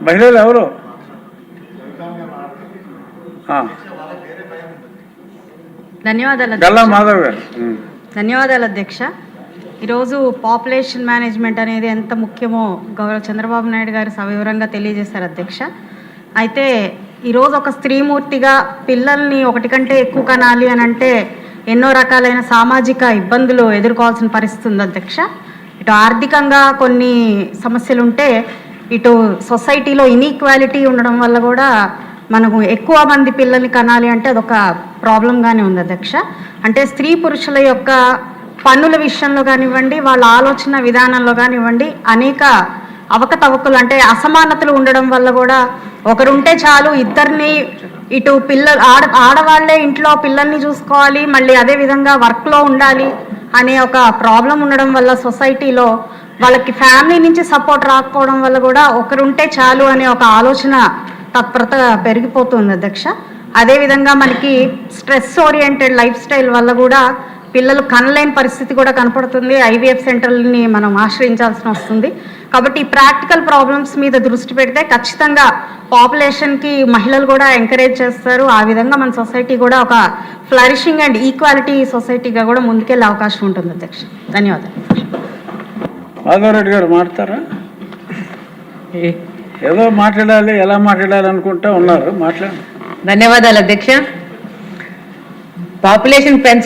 మహిళలు ఎవరు? ధన్యవాదాలు అధ్యక్ష. ఈరోజు పాపులేషన్ మేనేజ్మెంట్ అనేది ఎంత ముఖ్యమో గౌరవ చంద్రబాబు నాయుడు గారు సవివరంగా తెలియజేశారు అధ్యక్ష. అయితే ఈరోజు ఒక స్త్రీమూర్తిగా పిల్లల్ని ఒకటి కంటే ఎక్కువ కనాలి అని అంటే ఎన్నో రకాలైన సామాజిక ఇబ్బందులు ఎదుర్కోవాల్సిన పరిస్థితి ఉంది అధ్యక్ష. ఇటు ఆర్థికంగా కొన్ని సమస్యలు ఉంటే, ఇటు సొసైటీలో ఇన్ఈక్వాలిటీ ఉండడం వల్ల కూడా మనకు ఎక్కువ మంది పిల్లల్ని కనాలి అంటే అదొక ప్రాబ్లంగానే ఉంది అధ్యక్ష. అంటే స్త్రీ పురుషుల యొక్క పన్నుల విషయంలో కానివ్వండి, వాళ్ళ ఆలోచన విధానంలో కానివ్వండి, అనేక అవకతవకలు అంటే అసమానతలు ఉండడం వల్ల కూడా ఒకరుంటే చాలు ఇద్దరిని ఇటు ఆడవాళ్లే ఇంట్లో పిల్లల్ని చూసుకోవాలి, మళ్ళీ అదేవిధంగా వర్క్లో ఉండాలి అనే ఒక ప్రాబ్లం ఉండడం వల్ల సొసైటీలో వాళ్ళకి ఫ్యామిలీ నుంచి సపోర్ట్ రాకపోవడం వల్ల కూడా ఒకరుంటే చాలు అనే ఒక ఆలోచన తత్పరత పెరిగిపోతుంది అధ్యక్ష. అదేవిధంగా మనకి స్ట్రెస్ ఓరియంటెడ్ లైఫ్ స్టైల్ వల్ల కూడా పిల్లలు కనలేని పరిస్థితి కూడా కనపడుతుంది. ఐవీఎఫ్ సెంటర్ని మనం ఆశ్రయించాల్సి వస్తుంది. కాబట్టి ఈ ప్రాక్టికల్ ప్రాబ్లమ్స్ మీద దృష్టి పెడితే ఖచ్చితంగా పాపులేషన్కి మహిళలు కూడా ఎంకరేజ్ చేస్తారు. ఆ విధంగా మన సొసైటీ కూడా ఒక ఫ్లరిషింగ్ అండ్ ఈక్వాలిటీ సొసైటీగా కూడా ముందుకెళ్ళే అవకాశం ఉంటుంది అధ్యక్ష. ధన్యవాదాలు. మాధవరెడ్డి గారు మాట్లాడతారా? ఏదో మాట్లాడాలి, ఎలా మాట్లాడాలి అనుకుంటా ఉన్నారు, మాట్లాడండి. ధన్యవాదాలు అధ్యక్ష. పాపులేషన్ పెంచ